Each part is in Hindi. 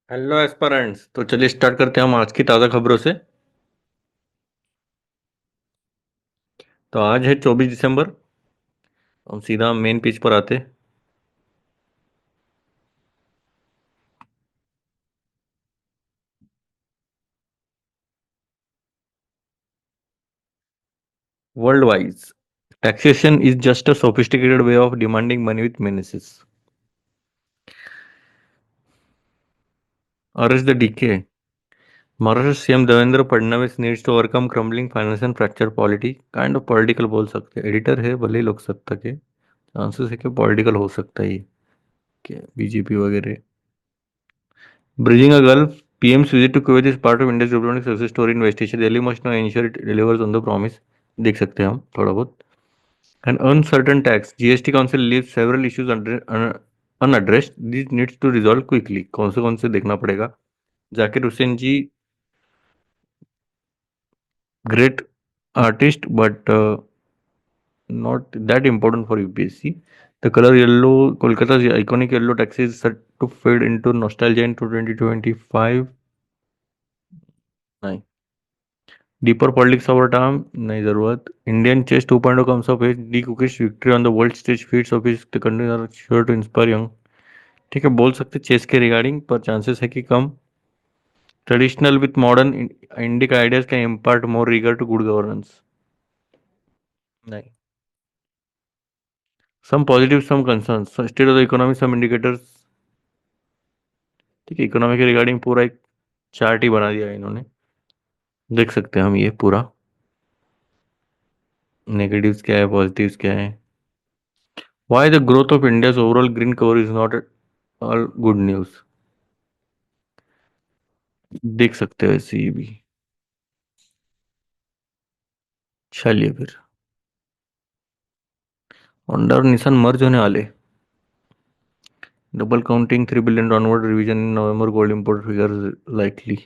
हेलो एस्पारेंट्स। तो चलिए स्टार्ट करते हैं हम आज की ताज़ा खबरों से। तो आज है 24 दिसंबर। हम सीधा मेन पेज पर आते। World wise taxation is just a sophisticated way of demanding money with menaces or is the decay. Maharashtra CM Devendra Fadnavis needs to overcome crumbling financial fracture polity kind of political बोल सकते हैं। एडिटर है भले ही लोक सत्ता के, चांसेस है कि पॉलिटिकल हो सकता है ये, कि बीजेपी वगैरह। Bridging a gulf PM's visit to Kuwait is part of India's diplomatic success story in West Asia. Delhi must now ensure it delivers on the promise. देख सकते हैं हम थोड़ा बहुत। An uncertain tax. GST Council leaves several issues unaddressed. These needs to resolve quickly. कौन से देखना पड़ेगा। जाकिर हुसैन जी, great artist, but not that important for UPSC. The color yellow, Kolkata's iconic yellow taxi is set to fade into nostalgia in 2025. नहीं। Deeper politics over time, नहीं जरूरत। Indian chess 2.0 comes of age. D. Cookie's victory on the world stage feats of his the country are sure to inspire young. ठीक है, बोल सकते चेस के रिगार्डिंग, पर चांसेस है कि कम। Traditional with modern Indic ideas can impart more rigour to good governance. नहीं। Some positive some concerns, state of the economy some indicators. ठीक है, इकोनॉमी के रिगार्डिंग पूरा एक चार्ट ही बना दिया है इन्होंने, देख सकते हैं हम ये पूरा। नेगेटिव्स क्या है, पॉजिटिव्स क्या है। Why the growth of India's overall green cover is not all good news. देख सकते हो ऐसे ये भी। चलिए फिर, होंडा और निसान मर्ज होने वाले। Double counting 3 billion downward revision in November gold import figures likely.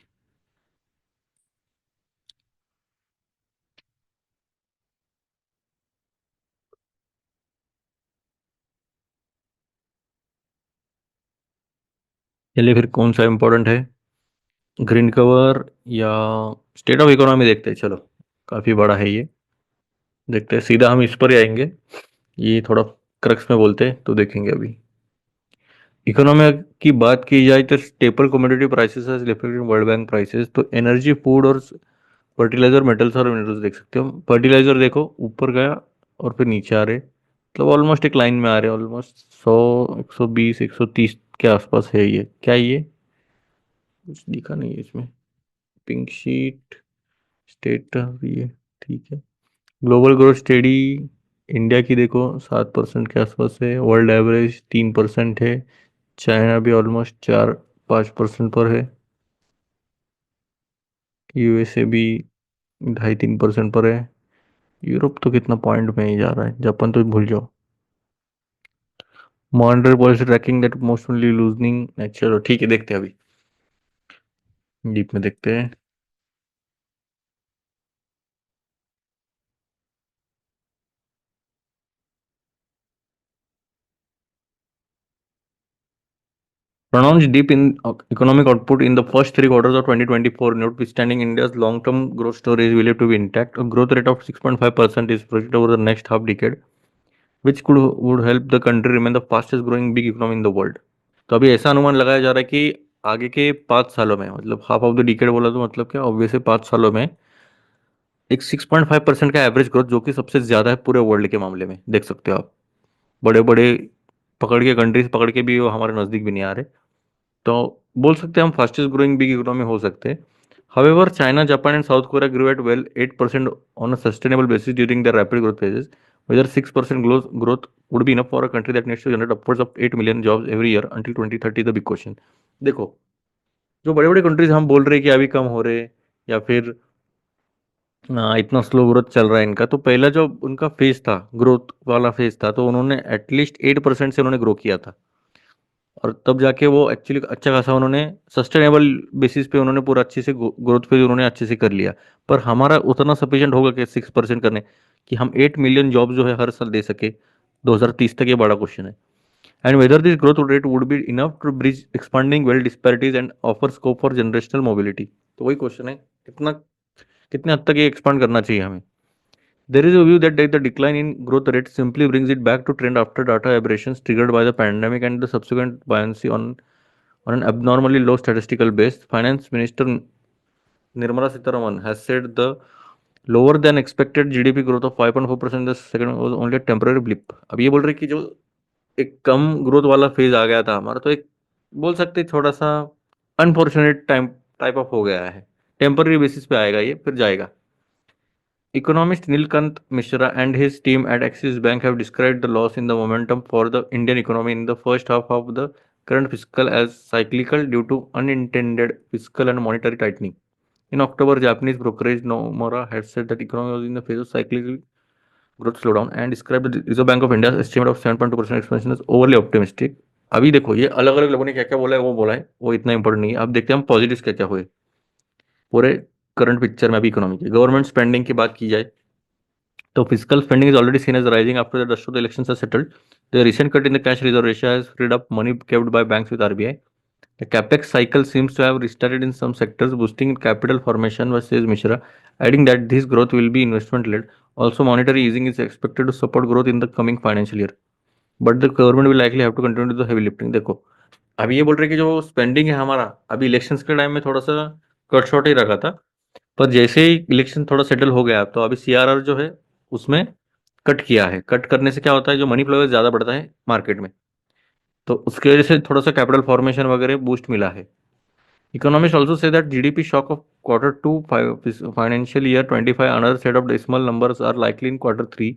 चलिए फिर कौन सा इंपॉर्टेंट है, ग्रीन कवर या स्टेट ऑफ इकोनॉमी देखते हैं। चलो, काफी बड़ा है ये, देखते हैं। सीधा हम इस पर ही आएंगे, ये थोड़ा क्रक्स में बोलते हैं तो देखेंगे अभी। इकोनॉमी की बात की जाए तो staple commodity prices has reflected world bank prices. तो एनर्जी, फूड और फर्टिलाइजर, मेटल्स और मिनरल्स देख सकते हो। फर्टिलाइजर देखो ऊपर गया और फिर नीचे आ रहे, मतलब ऑलमोस्ट एक लाइन में आ रहे, ऑलमोस्ट 100, 120, 130 के आसपास है ये। क्या है ये, कुछ दिखा नहीं है इसमें। पिंक शीट, स्टेट ये, ठीक है। ग्लोबल ग्रोथ स्टेडी, इंडिया की देखो 7% के आसपास है, वर्ल्ड एवरेज 3% है। चाइना भी ऑलमोस्ट 4-5% पर है। यूएसए भी 2.5-3% पर है। यूरोप तो कितना पॉइंट में ही जा रहा है, जापान तो भूल जाओ। Monetary policy tracking that mostly loosening. चलो ठीक है, देखते हैं अभी, डीप में देखते हैं। Pronounced dip in economic output in the first three quarters of 2024, notwithstanding India's long-term growth story is believed to be intact. A growth rate of 6.5% is projected over the next half decade, which would help the country remain the fastest growing big economy in the world. तो अभी ऐसा अनुमान लगाया जा रहा है कि आगे के 5 सालों में, मतलब हाफ ऑफ द डिकेड बोला तो मतलब क्या, ऑब्वियसली 5 सालों में एक 6.5% का एवरेज ग्रोथ, जो कि सबसे ज्यादा है पूरे वर्ल्ड के मामले में, देख सकते हो आप। बड़े बड़े पकड़ के, कंट्रीज पकड़ के भी वो हमारे नजदीक भी नहीं आ रहे। तो बोल सकते हैं हम फास्टेस्ट ग्रोइंग बिग इकोनॉमी हो सकते हैं। However, China, Japan, and South Korea grew at well 8% on a sustainable basis during their rapid growth phases. Whether 6% growth would be enough for a country that needs to generate upwards of 8 million jobs every year until 2030 is the big question. देखो, जो बड़े बड़े कंट्रीज हम बोल रहे हैं कि अभी कम हो रहे, या फिर इतना स्लो ग्रोथ चल रहा है इनका, तो पहला जो उनका फेज था, ग्रोथ वाला फेज था, तो उन्होंने एटलीस्ट 8% से उन्होंने ग्रो किया था। और तब जाके वो एक्चुअली अच्छा खासा उन्होंने सस्टेनेबल बेसिस पे उन्होंने पूरा अच्छे से ग्रोथ फेज उन्होंने अच्छे से कर लिया। पर हमारा उतना सफिशिएंट होगा कि 6% करने, कि हम 8 मिलियन जॉब जो है हर साल दे सके 2030 तक, ये बड़ा क्वेश्चन है। and whether this growth rate would be enough to bridge expanding wealth disparities and offer scope for generational mobility. तो वही क्वेश्चन है, कितना कितने हद तक ये एक्सपांड करना चाहिए हमें. There is a view that the decline in growth rate simply brings it back to trend after data aberrations triggered by the pandemic and the subsequent buoyancy on an abnormally low statistical base. Finance Minister Nirmala Sitharaman has said the lower than expected GDP growth of 5.4% in the second was only a temporary blip. अब ये बोल रहे कि जो एक कम ग्रोथ वाला फेज आ गया था हमारा, तो एक बोल सकते थोड़ा सा अनफॉर्चुनेट टाइप ऑफ हो गया है, टेम्पररी बेसिस पे आएगा ये, फिर जाएगा. Economist Nilkant Mishra and his team at Axis Bank have described the loss in the momentum for the Indian economy in the first half of the current fiscal as cyclical due to unintended fiscal and monetary tightening. In October, Japanese brokerage Nomura had said that economy was in the phase of cyclical growth slowdown and described the Reserve Bank of India's estimate of 7.2% expansion as overly optimistic. अभी देखो ये अलग अलग लोगों ने क्या क्या बोला है, वो बोला है, वो इतना इंपॉर्टेंट नहीं है. अब देखते हैं हम पॉजिटिव्स क्या क्या हुए पूरे करंट पिक्चर में अभी इकोनॉमी की. गवर्नमेंट स्पेंडिंग की बात की जाए तो physical spending is already seen as rising after the dust of the elections are settled. The recent cut in the cash reserve ratio has freed up money kept by banks with RBI. The capex cycle seems to have restarted in some sectors, boosting capital formation, says Mishra, adding that this growth will be investment-led. Also, monetary easing is expected to support growth in the coming financial year. But the government will likely have to continue the heavy lifting. देखो अभी ये बोल रहे हैं कि जो स्पेंडिंग है हमारा अभी इलेक्शंस के टाइम में थोड़ा सा कट शॉर्ट ही रखा था, पर जैसे ही इलेक्शन थोड़ा सेटल हो गया तो अभी सीआरआर जो है उसमें कट किया है. कट करने से क्या होता है, जो मनी फ्लो ज़्यादा बढ़ता है मार्केट में, तो उसकी वजह से थोड़ा सा कैपिटल फॉर्मेशन वगैरह बूस्ट मिला है. Economists also say that GDP shock of Q2 financial year 25, another set of decimal numbers are likely in Q3,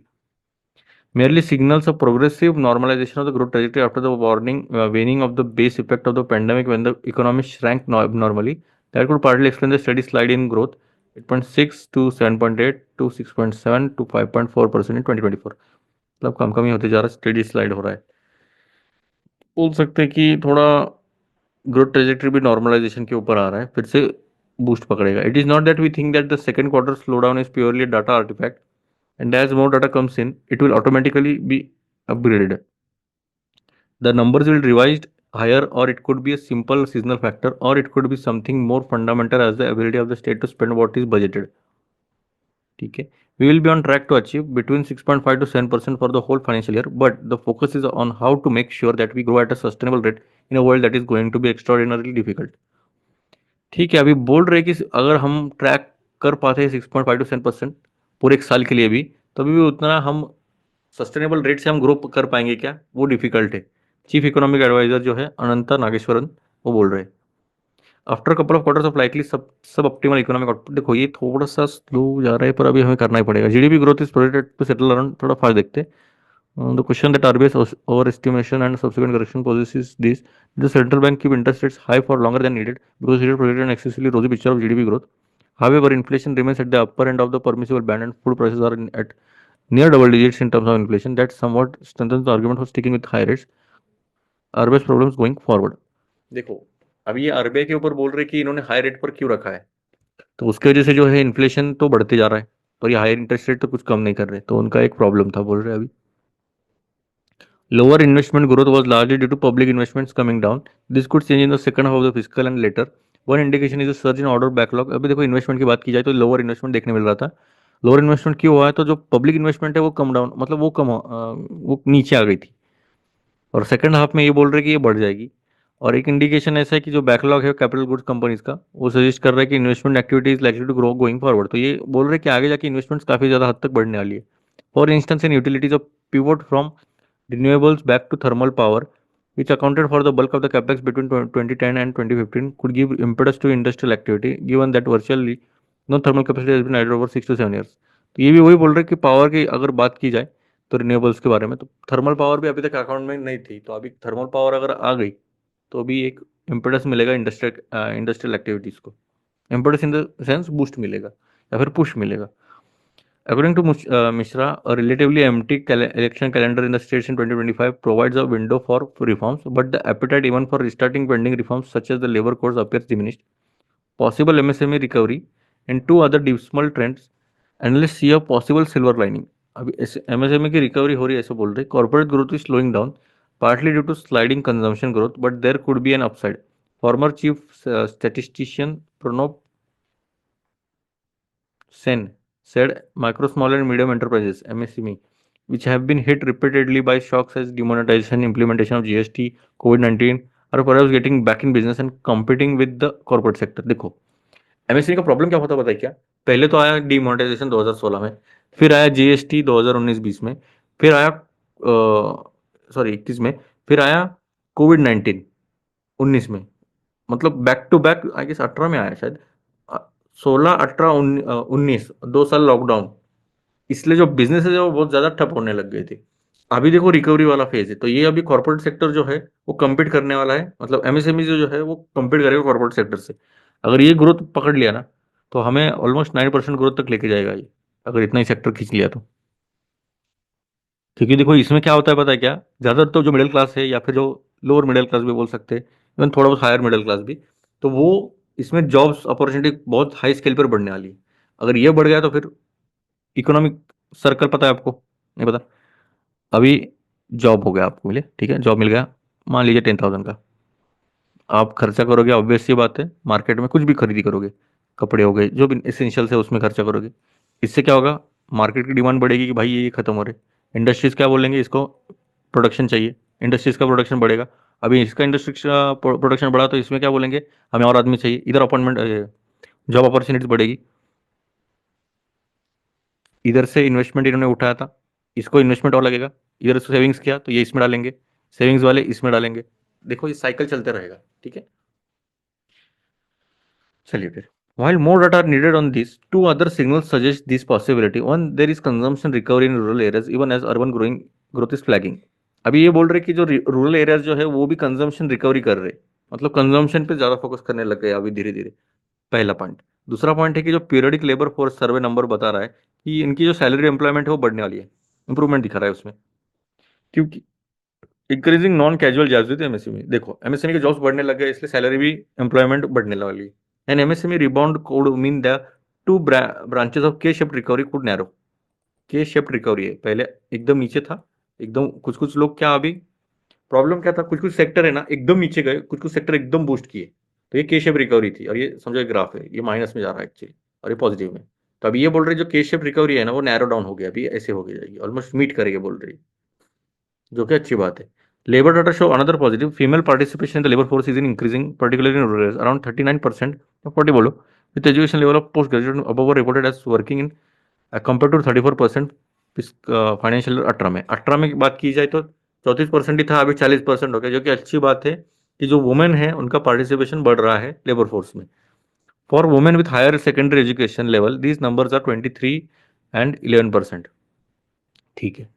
merely signals a progressive normalization of the growth trajectory after the waning of the base effect of the pandemic when the economy shrank abnormally. That could partly explain the steady slide in growth, 8.6 to 7.8 to 6.7 to 5.4% in 2024. मतलब कम कम ही होते जा रहा है, स्टेडी स्लाइड हो रहा है. बोल सकते हैं कि थोड़ा ग्रोथ ट्रेजेक्टरी भी नॉर्मलाइजेशन के ऊपर आ रहा है, फिर से बूस्ट पकड़ेगा. It is not that we think that the second quarter slow down is purely data artifact and as more data comes in it will automatically be upgraded. The numbers will revised higher, or it could be a simple seasonal factor, or it could be something more fundamental as the ability of the state to spend what is budgeted. ठीक है, we will be on track to achieve between 6.5 to 7% for the whole financial year, but the focus is on how to make sure that we grow at a sustainable rate in a world that is going to be extraordinarily difficult. ठीक है, अभी बोल रहे कि अगर हम ट्रैक कर पाते हैं 6.5 to 7% पूरे एक साल के लिए भी, तो अभी भी उतना हम सस्टेनेबल रेट से हम ग्रो कर पाएंगे क्या, वो डिफिकल्ट है. चीफ इकोनॉमिक एडवाइजर जो है अनंता नागेश्वरन, वो बोल रहे हैं. After couple of quarters of likely सब ऑप्टिमल इकोनॉमिक आउटपुट. देखो ये थोड़ा सा स्लो जा रहा है, पर अभी हमें करना ही पड़ेगा. GDP growth is projected to settle around, थोड़ा फास्ट देखते हैं. The question that RBI's overestimation and subsequent correction poses is this: the central bank keep interest rates high for longer than needed because it projected an excessively rosy picture of GDP growth. However, inflation remains at the upper end of the permissible band, and food prices are at near double digits in terms of inflation. That somewhat strengthens the argument for sticking with high rates. RBI's problems going forward. देखो अभी ये आरबीआई के ऊपर बोल रहे कि इन्होंने हाई रेट पर क्यों रखा है, तो उसकी वजह से जो है इन्फ्लेशन तो बढ़ते जा रहा है, पर ये हायर इंटरेस्ट रेट तो कुछ कम नहीं कर रहे, तो उनका एक प्रॉब्लम था बोल रहे अभी. Lower investment growth was largely due to public investments coming down. This could change in the second half of the fiscal and later. One indication is a surge in order backlog. अभी देखो इन्वेस्टमेंट की बात की जाए तो लोअर इन्वेस्टमेंट देखने मिल रहा था. लोअर इन्वेस्टमेंट क्यों हुआ है, तो जो पब्लिक इन्वेस्टमेंट है वो कम डाउन, मतलब वो नीचे आ गई थी, और सेकंड हाफ में ये बोल रहे कि ये बढ़ जाएगी. और एक इंडिकेशन ऐसा है कि जो बैकलॉग है कैपिटल गुड्स कंपनीज का, वो सजेस्ट कर रहा है कि investment activity is likely to grow going forward. तो ये बोल रहे हैं कि आगे जाके इन्वेस्टमेंट्स काफ़ी ज़्यादा हद तक बढ़ने वाली है. For instance in utilities of pivot from renewables back to thermal power, which accounted for the bulk of the capex between 2010 and 2015, could give impetus to industrial activity, given that virtually no thermal capacity has been added over 6 to 7 years. तो ये भी वही बोल रहे कि पावर की अगर बात की जाए तो रिन्यूएबल्स के बारे में, तो थर्मल पावर भी अभी तक अकाउंट में नहीं थी, तो अभी थर्मल पावर अगर आ गई तो अभी एक इम्पेटस मिलेगा इंडस्ट्रियल एक्टिविटीज़ को. Impetus in the sense boost मिलेगा या फिर पुश मिलेगा. According to Mishra, a relatively empty election calendar in the states in 2025 provides a window for reforms, but the appetite even for restarting pending reforms such as the labor codes appears diminished. Possible MSME recovery and two other dismal trends, analysts see a possible silver lining. अभी MSME की रिकवरी हो रही है ऐसे बोल रहे. Corporate growth is slowing down, partly due to sliding consumption growth, but there could be an upside. Former chief statistician Pranab Sen said micro, small, and medium enterprises (MSME), which have been hit repeatedly by shocks as demonetization, implementation of GST, COVID-19, are perhaps getting back in business and competing with the corporate sector. देखो एमएसएमई का प्रॉब्लम क्या होता है पता है क्या? पहले तो आया डिमोनेटाइजेशन 2016 में, फिर आया जीएसटी 2019-20 में, फिर आया 21 में, फिर आया कोविड 19 19 में, मतलब back to back I guess 18 में आया शायद, 16 18 19 2 साल लॉकडाउन, इसलिए जो बिजनेस है वो बहुत ज्यादा ठप होने लग गए थे। अभी देखो रिकवरी वाला फेज है, तो ये अभी कॉर्पोरेट सेक्टर जो है वो कम्पीट करने वाला है, मतलब एमएसएमई जो है वो कम्पीट करेगा कॉर्पोरेट सेक्टर से। अगर ये ग्रोथ पकड़ लिया ना तो हमें ऑलमोस्ट 9% ग्रोथ तक लेके जाएगा ये, अगर इतना ही सेक्टर खींच लिया तो। क्योंकि देखो इसमें क्या होता है पता है क्या, ज्यादातर तो जो मिडिल क्लास है या फिर जो लोअर मिडिल क्लास भी बोल सकते हैं, इवन थोड़ा बहुत हायर मिडिल क्लास भी, तो वो इसमें जॉब्स अपॉर्चुनिटी बहुत हाई स्केल पर बढ़ने वाली है। अगर ये बढ़ गया तो फिर इकोनॉमिक सर्कल पता है आपको, नहीं पता? अभी जॉब हो गया आपको मिले, ठीक है, जॉब मिल गया, मान लीजिए 10,000 का, आप खर्चा करोगे, ऑब्वियस सी बात है, मार्केट में कुछ भी खरीदी करोगे, कपड़े हो गए, जो भी एसेंशियल्स है उसमें खर्चा करोगे। इससे क्या होगा, मार्केट की डिमांड बढ़ेगी कि भाई ये खत्म हो रहे, इंडस्ट्रीज क्या बोलेंगे, इसको प्रोडक्शन चाहिए, इंडस्ट्रीज का प्रोडक्शन बढ़ेगा। अभी इसका इंडस्ट्री का प्रोडक्शन बढ़ा तो इसमें क्या बोलेंगे, हमें और आदमी चाहिए, इधर अपॉइंटमेंट, जॉब अपॉर्चुनिटीज बढ़ेगी। इधर से इन्वेस्टमेंट इन्होंने उठाया था, इसको इन्वेस्टमेंट और लगेगा, इधर से सेविंग्स किया तो ये इसमें डालेंगे, सेविंग्स वाले इसमें डालेंगे, देखो ये साइकिल चलते रहेगा, ठीक है। चलिए फिर, while more data are needed on this, two other signals suggest this possibility. One, there is consumption recovery in rural areas even as urban growth is flagging. अभी ये बोल रहे कि जो रूरल एरियाज जो है वो भी कंजम्पशन रिकवरी कर रहे, मतलब कंजम्पशन पे ज्यादा फोकस करने लग गए अभी धीरे धीरे, पहला पॉइंट। दूसरा पॉइंट है कि जो periodic labour force survey number बता रहा है कि इनकी जो सैलरी एम्प्लॉयमेंट है वो बढ़ने वाली है, इंप्रूवमेंट दिखा रहा है उसमें, क्योंकि increasing non casual jobs with MSME, देखो एमएसएमई के जॉब्स बढ़ने लग गए इसलिए सैलरी भी, एम्प्लॉयमेंट बढ़ने वाली है। And MSME rebound code mean the two branches of के शेप्ड रिकवरी कुड नैरो। के शेप्ड रिकवरी है, पहले एकदम नीचे था, एकदम कुछ कुछ लोग, क्या अभी प्रॉब्लम क्या था, कुछ कुछ सेक्टर है ना एकदम नीचे गए, कुछ कुछ सेक्टर एकदम बूस्ट किए, तो ये के शेप रिकवरी थी, और ये समझो ग्राफ है, ये माइनस में जा रहा है एक्चुअली, और ये पॉजिटिव में। तो अभी ये बोल रहे जो के शेप रिकवरी है ना वो नैरो डाउन हो गया, अभी ऐसे हो गई जाएगी, ऑलमोस्ट मीट करेगी बोल रही, जो कि अच्छी बात है। Labour data show another positive, female participation in the labour force is in increasing particularly in rural around 39%, 40 बोलो, with education level of post graduate above reported as working in compare to 34% financial 18 में की बात की जाए तो 34% ही था, अभी 40% हो गया, जो कि अच्छी बात है कि जो वुमेन है उनका पार्टिसिपेशन बढ़ रहा है लेबर फोर्स में। For women with higher secondary education level these numbers are 23 and 11%, ठीक है।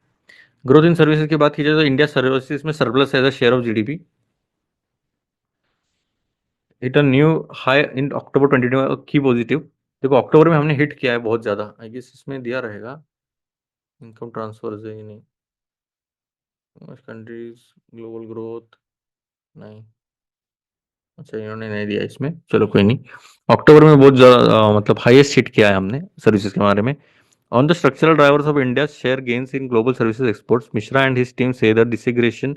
ग्रोथ इन सर्विसेज की बात की जाए तो इंडिया सर्विसेज में surplus as a share of GDP, it a new high in October 2022 की पॉजिटिव। देखो अक्टूबर में हमने हिट किया है बहुत ज्यादा, आई गेस इसमें दिया रहेगा इनकम ट्रांसफर है, नहीं कंट्रीज ग्लोबल ग्रोथ, नहीं, अच्छा इन्होंने नहीं दिया इसमें, चलो कोई नहीं। अक्टूबर में बहुत ज्यादा मतलब हाईएस्ट हिट किया है हमने सर्विसेज के बारे में। On the structural drivers of India share gains in global services exports, Mishra and his team से the disaggregation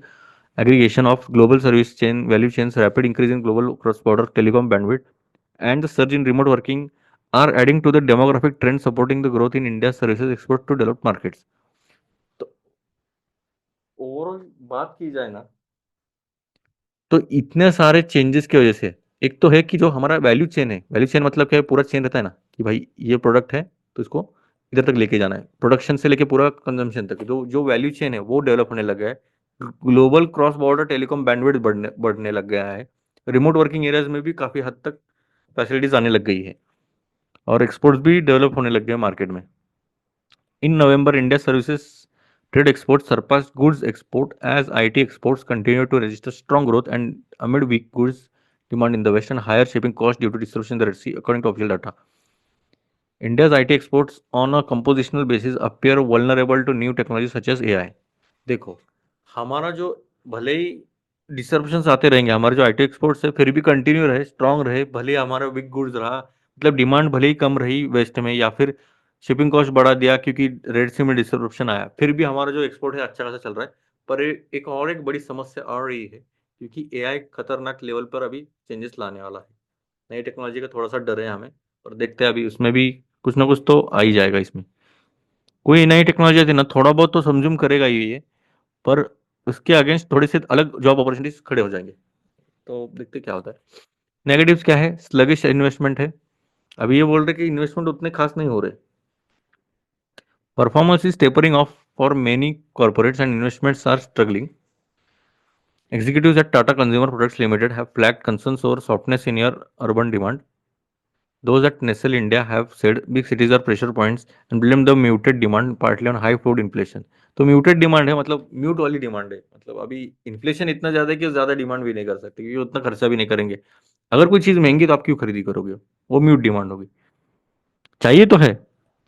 aggregation of global service chain value chains, rapid increase in global cross-border telecom bandwidth, and the surge in remote working are adding to the demographic trend supporting the growth in India's services export to developed markets. तो ओवरऑल बात की जाए ना तो इतने सारे चेंजेस की वजह से, एक तो है कि जो हमारा वैल्यू चेन है, वैल्यू चेन मतलब क्या है, पूरा चेन रहता है ना कि भाई ये प्रोडक्ट है तो इसको इधर तक लेके जाना है, प्रोडक्शन से लेके पूरा कंजम्पशन तक, जो जो वैल्यू चेन है वो डेवलप होने लग गया है। Global cross border telecom bandwidth बढ़ने बढ़ने लग गया है, रिमोट वर्किंग एरियाज में भी काफी हद तक फैसिलिटीज आने लग गई है, और एक्सपोर्ट्स भी डेवलप होने लग गए मार्केट में। In November, India services trade exports surpassed goods export as IT exports continued to register strong growth and amid weak goods demand in the West and higher shipping costs due to disruption in the Red Sea, according to official data. India's IT exports on a compositional basis appear vulnerable to new technologies such as AI. देखो हमारा जो भले ही डिसरप्शंस आते रहेंगे, हमारे जो आईटी एक्सपोर्ट्स है फिर भी कंटिन्यू रहे, स्ट्रांग रहे, भले हमारा बिग गुड्स रहा, मतलब डिमांड भले ही कम रही वेस्ट में, या फिर शिपिंग कॉस्ट बढ़ा दिया क्योंकि रेड सी में डिसरप्शन आया, फिर भी हमारा जो एक्सपोर्ट है अच्छा खासा चल रहा है। पर एक और एक बड़ी समस्या आ रही है, क्योंकि एआई खतरनाक लेवल पर अभी चेंजेस लाने वाला है। नई टेक्नोलॉजी का थोड़ा सा डर है हमें, और देखते हैं अभी उसमें भी कुछ ना कुछ तो आ ही जाएगा इसमें। कोई नई टेक्नोलॉजी आती है ना, थोड़ा बहुत तो कंज्यूम करेगा ही ये, पर उसके अगेंस्ट थोड़े से अलग जॉब अपॉर्चुनिटीज खड़े हो जाएंगे। तो देखते क्या होता है। नेगेटिव्स क्या है? स्लगिश इन्वेस्टमेंट है। अभी ये बोल रहे कि इन्वेस्टमेंट उतने खास नहीं हो रहे। Performance is tapering off for many corporates and investments are struggling. Executives at Tata Consumer Products Limited have flagged concerns over softness in your urban demand. Those at Nestle India have said big cities are pressure points and blamed the muted demand partly on high food inflation. तो म्यूटेड डिमांड है, मतलब म्यूट वाली डिमांड है, मतलब अभी इन्फ्लेशन इतना ज्यादा है कि ज्यादा डिमांड भी नहीं कर सकते, क्योंकि उतना खर्चा भी नहीं करेंगे। अगर कोई चीज महंगी तो आप क्यों खरीदी करोगे? वो म्यूट डिमांड होगी। चाहिए तो है,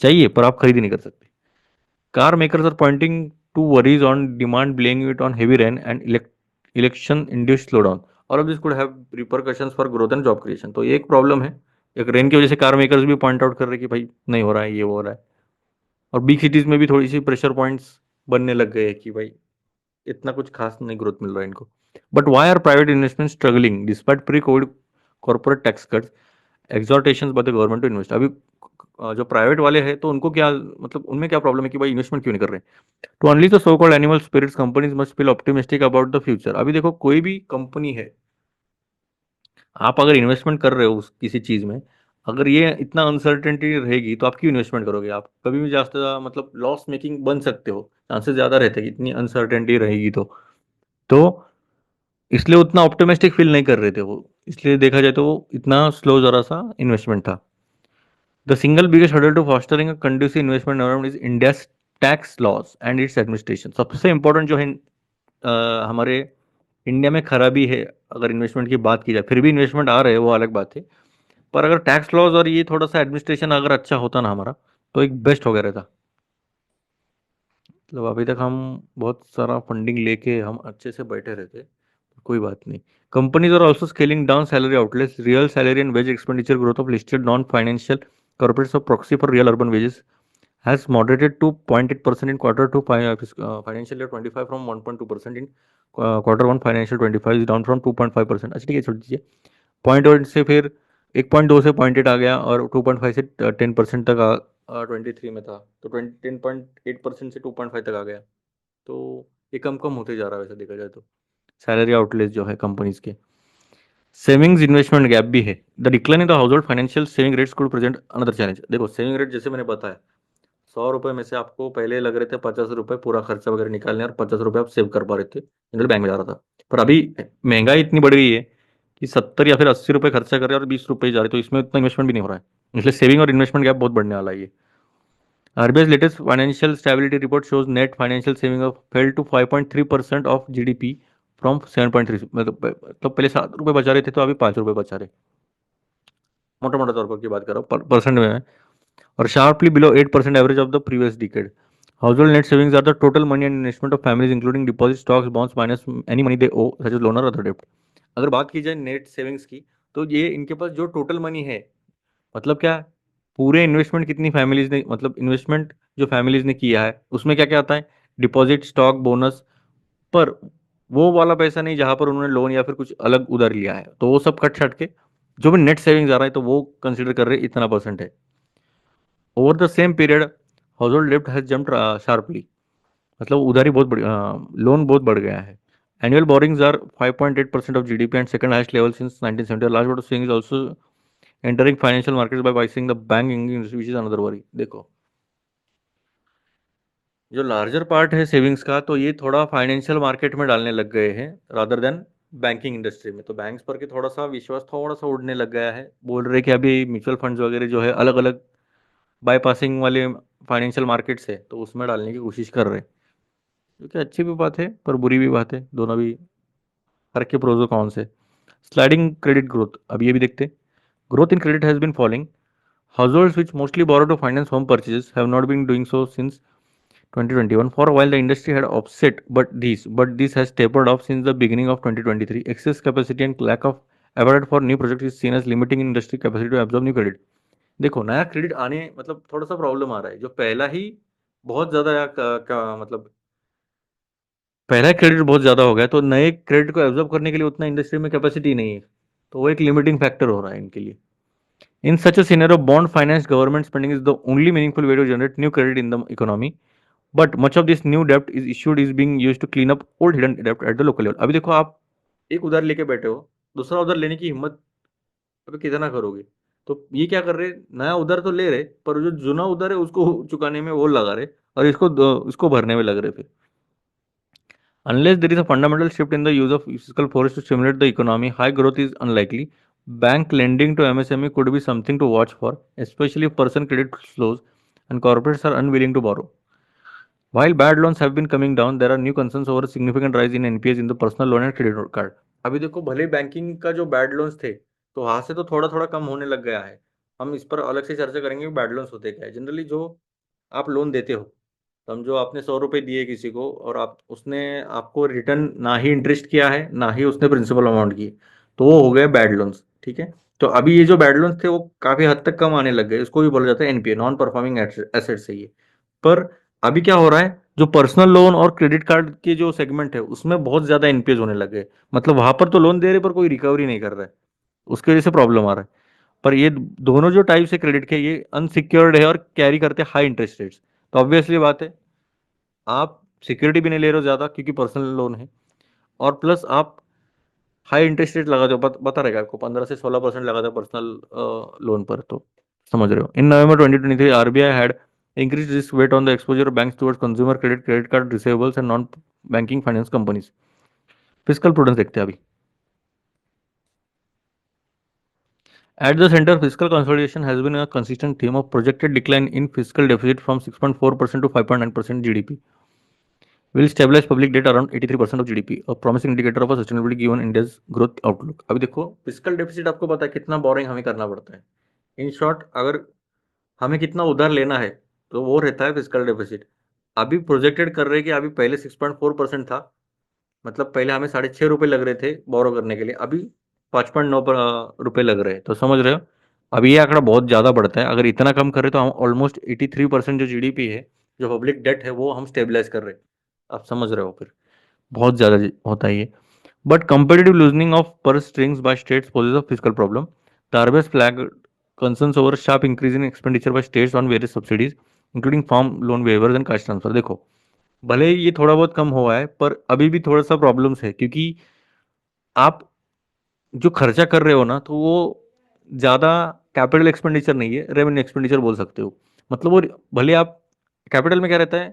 चाहिए, पर आप खरीदी नहीं कर सकते। Car makers are pointing to worries on demand, blaming it on heavy rain and election induced slowdown. All of this could have repercussions for growth and job creation. तो ये एक प्रॉब्लम है। एक रेन की वजह से कार मेकर्स भी पॉइंट आउट कर रहे हैं कि भाई नहीं हो रहा है, ये हो रहा है। और बिग सिटीज में भी थोड़ी सी प्रेशर पॉइंट्स बनने लग गए हैं कि भाई इतना कुछ खास नहीं ग्रोथ मिल रहा है इनको। But why are private investment struggling despite pre covid corporate tax cuts, exhortations by the government to invest? अभी जो प्राइवेट वाले हैं तो उनको क्या, मतलब उनमें क्या प्रॉब्लम है कि भाई इन्वेस्टमेंट क्यों नहीं कर रहे? To unleash the so called animal spirits, companies must feel optimistic about the future. अभी देखो, कोई भी कंपनी है, आप अगर इन्वेस्टमेंट कर रहे हो किसी चीज में, अगर ये इतना अनसर्टेनिटी रहेगी तो आप क्यों इन्वेस्टमेंट करोगे? आप कभी भी ज्यादा मतलब लॉस मेकिंग बन सकते हो, चांसेस ज्यादा रहते हैं कि इतनी अनसर्टेनिटी रहेगी तो इसलिए उतना ऑप्टिमिस्टिक फील नहीं कर रहे थे वो, इसलिए देखा जाए तो वो इतना स्लो जरा सा इन्वेस्टमेंट था. The single biggest hurdle to fostering a conducive investment environment is India's tax laws and its administration. सबसे इंपॉर्टेंट जो है हमारे इंडिया में खराबी है, अगर इन्वेस्टमेंट की बात की जाए, फिर भी इन्वेस्टमेंट आ रहे हैं वो अलग बात है, पर अगर टैक्स लॉज और ये थोड़ा सा एडमिनिस्ट्रेशन अगर अच्छा होता ना हमारा, तो एक बेस्ट हो गया रहता. मतलब अभी तक हम बहुत सारा फंडिंग लेके हम अच्छे से बैठे रहते, कोई बात नहीं. Companies are also scaling down salary outlets, real salary and wage expenditure growth of listed non financial corporates of proxy for real urban wages has moderated to 0.8% in quarter 2 financial year 25 from 1.2% in quarter 1 financial 25 is down from 2.5%. अच्छा ठीक है, छोड़ दीजिए. 0.8 से फिर 1.2 से 0.8 आ गया, और 2.5 से 10% तक 23 में था, तो 10.8% से 2.5 तक आ गया. तो ये कम कम होते जा रहा है वैसे देखा जाए तो, सैलरी आउटलेस जो है कंपनीज के. सेविंग्स इन्वेस्टमेंट गैप भी है. The decline in the house hold financial saving rates could present another challenge. देखो, सेविंग रेट जैसे मैंने बताया, 100 रुपए में से आपको पहले लग रहे थे 50 रुपए पूरा खर्चा वगैरह निकालने, और 50 रुपए आप सेव कर पा रहे थे, जनरल बैंक में जा रहा था. पर अभी महंगाई इतनी बढ़ गई है कि 70 या फिर 80 रुपए खर्चा कर रहे हैं और 20 रुपए ही जा रहे, तो इसमें उतना इन्वेस्टमेंट भी नहीं हो रहा है. इसलिए सेविंग और इन्वेस्टमेंट गैप बहुत बढ़ने वाला है ये. RBI's latest financial stability report shows net financial saving of fell to 5.3% of GDP from 7.3. मतलब पहले 7 रुपए बचा रहे थे, तो अभी 5 रुपए बचा रहे. मोटा मोटा तौर पर की बात कर रहा हूँ, परसेंट में है. और sharply below 8% average of the previous decade. Household net savings are the total money and investment of families including deposit, stocks, bonds minus any money they owe such as loan or other डेब्ट. अगर बात की जाए नेट सेविंग्स की, तो ये इनके पास जो टोटल मनी है, मतलब क्या, पूरे इन्वेस्टमेंट कितनी फैमिलीज ने, मतलब इन्वेस्टमेंट जो फैमिलीज ने किया है उसमें क्या क्या आता है, डिपॉजिट, स्टॉक, बोनस, पर वो वाला पैसा नहीं जहां पर उन्होंने लोन या फिर कुछ अलग उधार लिया है, तो वो सब कट छट के जो भी नेट सेविंग्स आ रहा है तो वो कंसिडर कर रहे हैं इतना परसेंट है. Over the same period household डेब्ट हैज जम्प्ड शार्पली. मतलब उधारी बहुत बड़ी, लोन बहुत बढ़ गया है. Annual borrowings are 5.8% of GDP and second highest level since 1970. Large amount of saving is also entering financial markets by bypassing the bank, which is another worry. देखो, जो लार्जर पार्ट है सेविंग्स का, तो ये थोड़ा फाइनेंशियल मार्केट में डालने लग गए हैं रादर देन बैंकिंग इंडस्ट्री में. तो बैंक्स पर के थोड़ा सा विश्वास थोड़ा सा उड़ने लग गया है. बोल रहे कि अभी म्यूचुअल फंड्स वगैरह जो है अलग अलग बाईपासिंग वाले फाइनेंशियल मार्केट्स है, तो उसमें डालने की कोशिश कर रहे हैं, जो कि अच्छी भी बात है पर बुरी भी बात है. दोनों भी, हर के प्रोजो कौन से. स्लाइडिंग क्रेडिट ग्रोथ, अब ये भी देखते हैं. Growth in credit has been falling. Households which mostly borrow to finance home purchases have not been doing so since 2021. For a while, the industry had offset, but this has tapered off since the beginning of 2023. Excess capacity and lack of appetite for new projects is seen as limiting industry capacity to absorb new credit. देखो, नया क्रेडिट आने मतलब थोड़ा सा प्रॉब्लम आ रहा है. जो पहला ही बहुत ज्यादा मतलब पहला क्रेडिट बहुत ज़्यादा हो गया, तो नए क्रेडिट को एब्जॉर्ब करने के लिए उतना इंडस्ट्री में कैपेसिटी नहीं है, तो वो एक लिमिटिंग फैक्टर हो रहा है इनके लिए. In such a scenario, bond finance government spending is the only meaningful way to generate new credit in the economy. But much of this new debt is issued is being used to clean up old hidden debt at the local level. अभी देखो, आप एक उधार लेके बैठे हो, दूसरा उधार लेने की हिम्मत अभी कितना करोगे? तो ये क्या कर रहे, नया उधार तो ले रहे, पर जो जुना उधार है उसको चुकाने में वो लगा रहे, और इसको भरने में लग रहे फिर. Unless there is a fundamental shift in the use of fiscal force to stimulate the economy, high growth is unlikely. Bank lending to MSME could be something to watch for, especially if person credit slows and corporates are unwilling to borrow. While bad loans have been coming down, there are new concerns over a significant rise in NPAs in the personal loan and credit card. अभी देखो, भले बैंकिंग का जो बैड लोन्स थे, तो वहां से तो थोड़ा थोड़ा कम होने लग गया है. हम इस पर अलग से चर्चा करेंगे कि बैड लोन्स होते क्या है. जनरली जो आप लोन देते हो, समझो आपने 100 रुपये दिए किसी को, और आप उसने आपको रिटर्न ना ही इंटरेस्ट किया है, ना ही उसने प्रिंसिपल अमाउंट की, तो वो हो गए बैड लोन्स. ठीक है. तो अभी ये जो बैड लोन्स थे वो काफी हद तक कम आने लग गए. इसको भी बोला जाता है एनपीए, नॉन परफॉर्मिंग एसेट से ये. पर अभी क्या हो रहा है, जो पर्सनल लोन और क्रेडिट कार्ड के जो सेगमेंट है उसमें बहुत ज्यादा एनपीएज होने लगे. मतलब वहां पर तो लोन दे रहे पर कोई रिकवरी नहीं कर रहा है, उसकी वजह से प्रॉब्लम आ रहा है. पर ये दोनों जो टाइप से क्रेडिट के, ये अनसिक्योर्ड है और कैरी करते हैं हाई इंटरेस्ट रेट्स. तो ऑब्वियसली बात है, आप सिक्योरिटी भी नहीं ले रहे हो ज़्यादा क्योंकि पर्सनल लोन है, और प्लस आप हाई इंटरेस्ट रेट लगाते हो. बता रहेगा आपको, 15 से 16% लगाते हो पर्सनल लोन पर. तो समझ रहे हो. In November 2023 RBI had increased risk weight on the exposure of banks towards consumer credit, credit card receivables and non banking finance companies. Physical prudence देखते हैं अभी. At the center, fiscal consolidation has been a consistent theme of projected decline in fiscal deficit from 6.4% to 5.9% GDP. Will stabilize public debt around 83% of GDP, a promising indicator of a sustainability given India's growth outlook. अभी देखो, फिजिकल डेफिसिट आपको पता है कितना बोरिंग हमें करना पड़ता है. इन शॉर्ट, अगर हमें कितना उधार लेना है तो वो रहता है फिजिकल डेफिसिट. अभी प्रोजेक्टेड कर रहे हैं कि अभी पहले 6.4% था, मतलब पहले हमें ₹6.5 लग रहे थे बोरो करने के लिए, अभी 5.9 रुपये लग रहे हैं. तो समझ रहे हो, अभी ये आंकड़ा बहुत ज़्यादा बढ़ता है. अगर इतना कम कर रहे तो हम ऑलमोस्ट 83% जो जीडीपी है, जो पब्लिक डेट है, वो हम स्टेबलाइज कर रहे हैं. आप समझ रहे हो, फिर बहुत ज़्यादा होता है ये. But competitive loosening of purse strings by states poses a fiscal problem. The RBI flagged concerns over a sharp increase in expenditure by states on various subsidies, including farm loan waivers and cash transfer. देखो, भले ही ये थोड़ा बहुत कम हुआ है, पर अभी भी थोड़ा सा प्रॉब्लम्स है, क्योंकि आप जो खर्चा कर रहे हो ना, तो वो ज़्यादा कैपिटल एक्सपेंडिचर नहीं है, रेवेन्यू एक्सपेंडिचर बोल सकते हो. मतलब वो, भले आप, कैपिटल में क्या रहता है,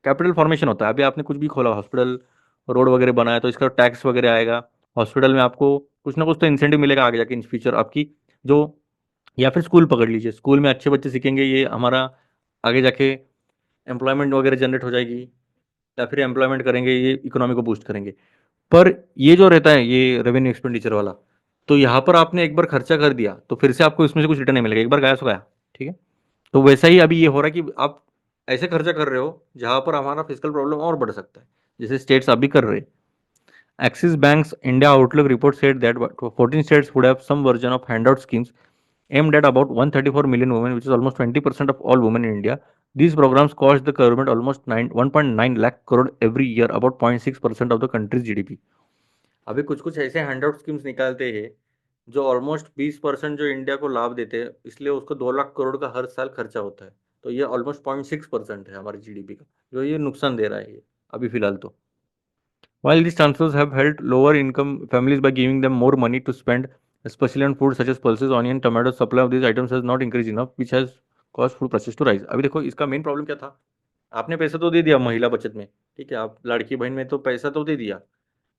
कैपिटल फॉर्मेशन होता है. अभी आपने कुछ भी खोला, हॉस्पिटल, रोड वगैरह बनाया, तो इसका टैक्स वगैरह आएगा. हॉस्पिटल में आपको कुछ ना कुछ तो इंसेंटिव मिलेगा आगे जाके इन फ्यूचर आपकी, जो, या फिर स्कूल पकड़ लीजिए, स्कूल में अच्छे बच्चे सीखेंगे, ये हमारा आगे जाके एम्प्लॉयमेंट वगैरह जनरेट हो जाएगी, या फिर एम्प्लॉयमेंट करेंगे, ये इकोनॉमी को बूस्ट करेंगे. पर ये जो रहता है, ये रेवेन्यू एक्सपेंडिचर वाला, तो यहाँ पर आपने एक बार खर्चा कर दिया तो फिर से आपको इसमें से कुछ रिटर्न नहीं मिलेगा, एक बार गया सो गया. ठीक है. तो वैसा ही अभी ये हो रहा है कि आप ऐसे खर्चा कर रहे हो जहां पर हमारा फिजिकल प्रॉब्लम और बढ़ सकता है, जैसे स्टेट्स अभी कर रहे हैं. Axis Bank's India Outlook report said that 14 states would have some version of handout schemes aimed at about 134 million women, which is almost 20% of all women in India. These programs cost the government almost 1.9 lakh crore every year, about 0.6% of the country's GDP. अभी कुछ कुछ ऐसे हैंडआउट स्कीम्स निकालते हैं जो ऑलमोस्ट 20% जो इंडिया को लाभ देते हैं, इसलिए उसको 2 लाख करोड़ का हर साल खर्चा होता है. तो ये ऑलमोस्ट 0.6% है हमारी जीडीपी का, जो ये नुकसान दे रहा है ये अभी फिलहाल तो. While these transfers have helped lower income families by giving them more money to spend, especially on food such as pulses, onion, tomatoes, supply of these items has not increased enough, which has caused food prices to rise. अभी देखो, इसका मेन प्रॉब्लम क्या था, आपने पैसा तो दे दिया महिला बचत में, ठीक है, आप लड़की बहन में तो पैसा तो दे दिया,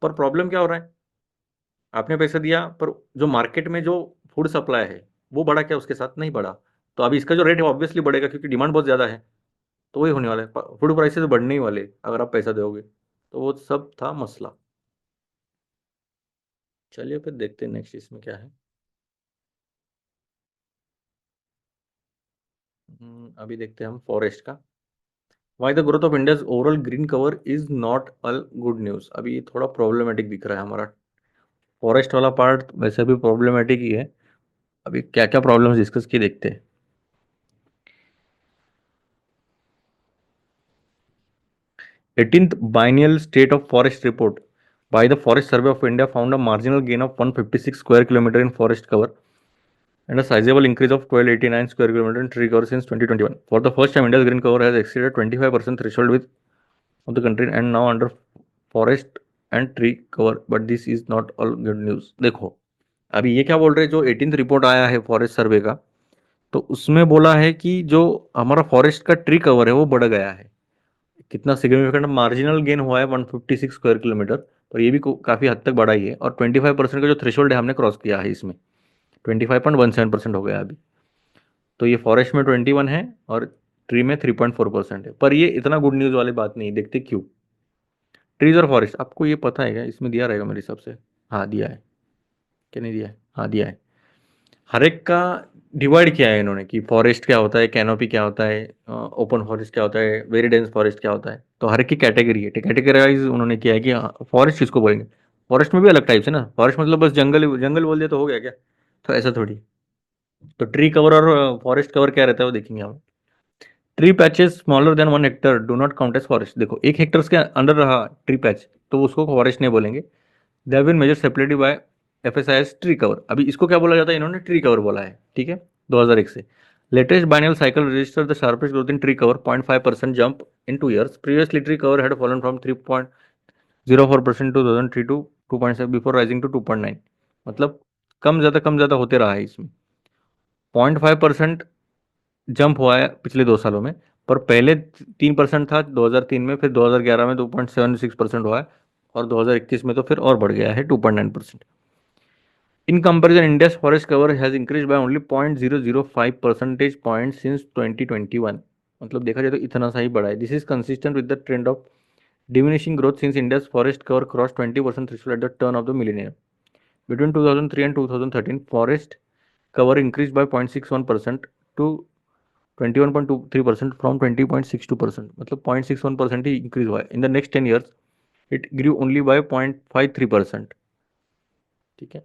पर प्रॉब्लम क्या हो रहा है, आपने पैसा दिया पर जो मार्केट में जो फूड सप्लाई है वो बढ़ा क्या, उसके साथ नहीं बढ़ा. तो अभी इसका जो रेट है ऑब्वियसली बढ़ेगा, क्योंकि डिमांड बहुत ज़्यादा है. तो वही होने वाला है, फूड प्राइसेस बढ़ने ही वाले अगर आप पैसा दोगे. तो वो सब था मसला. चलिए फिर देखते हैं नेक्स्ट इसमें क्या है. अभी देखते हैं हम फॉरेस्ट का. Why the growth of India's overall green cover is not a good news. अभी ये थोड़ा प्रॉब्लमेटिक दिख रहा है हमारा फॉरेस्ट वाला पार्ट, वैसे भी प्रॉब्लमेटिक ही है. अभी क्या क्या प्रॉब्लम्स डिस्कस किए देखते हैं. 18th biennial state of forest report by the Forest Survey of India found a marginal gain of 156 square kilometer in forest cover and a sizable increase of 1289 square kilometer in tree cover since 2021. For the first time, India's green cover has exceeded 25% threshold with of the country and now under forest and tree cover. But this is not all good news. देखो अभी ये क्या बोल रहे हैं, जो 18th रिपोर्ट आया है फॉरेस्ट सर्वे का, तो उसमें बोला है कि जो हमारा फॉरेस्ट का ट्री कवर है वो बढ़ गया है। कितना सिग्निफिकेंट मार्जिनल गेन हुआ है 156 स्क्वायर किलोमीटर, पर ये भी काफ़ी हद तक बढ़ा ही है। और 25% का जो थ्रेशोल्ड है हमने क्रॉस किया है, इसमें 25.17% हो गया अभी। तो ये फॉरेस्ट में 21 है और ट्री में 3.4% है। पर ये इतना गुड न्यूज़ वाली बात नहीं, देखते क्यों। ट्रीज और फॉरेस्ट आपको ये पता है क्या, इसमें दिया रहेगा मेरे हिसाब से। हाँ दिया है, क्या नहीं दिया है, हाँ दिया है। हर एक का डिवाइड किया है इन्होंने कि फॉरेस्ट क्या होता है, कैनोपी क्या होता है, ओपन फॉरेस्ट क्या होता है, वेरी डेंस फॉरेस्ट क्या होता है। तो हर एक की कैटेगरी है, कैटेगराइज उन्होंने किया है कि फॉरेस्ट किसको बोलेंगे। फॉरेस्ट में भी अलग टाइप्स है ना, फॉरेस्ट मतलब बस जंगल जंगल बोल दिया तो हो गया क्या, तो ऐसा थोड़ी। तो ट्री कवर और फॉरेस्ट कवर क्या रहता है वो देखेंगे हम। Tree patches smaller than 1 hectare do not count as forest. देखो 1 हेक्टर के अंडर रहा ट्री पैच तो उसको फॉरेस्ट नहीं बोलेंगे। They have been measured separately by FSIS tree cover. अभी इसको क्या बोला जाता है, इन्होंने ट्री कवर बोला है, ठीक है, 2001 से। Latest biennial cycle register the sharpest growth in tree cover 0.5% jump in 2 years। Previously tree cover had fallen from 3.04% 2003 to 2.7 before rising to 2.9। मतलब कम ज़्यादा होते रहा है इसमें। 0.5% जंप हुआ है पिछले 2 सालों में, पर पहले 3% था 2003 में, फिर 2011 में 2.76% हुआ है, और 2021 में तो फिर और बढ़ गया है 2.9%। In comparison, India's forest cover has increased by only 0.005 percentage points since 2021। मतलब देखा जाए तो इतना सा ही बढ़ा है। This is consistent with the trend of diminishing growth since India's forest cover crossed 20% threshold at the turn of the millennium। Between 2003 and 2013, forest cover increased by 0.61% to 21.23% from 20.62%। मतलब 0.61% ही इंक्रीज हुआ है। In the next 10 years it grew only by 0.53%। ठीक है,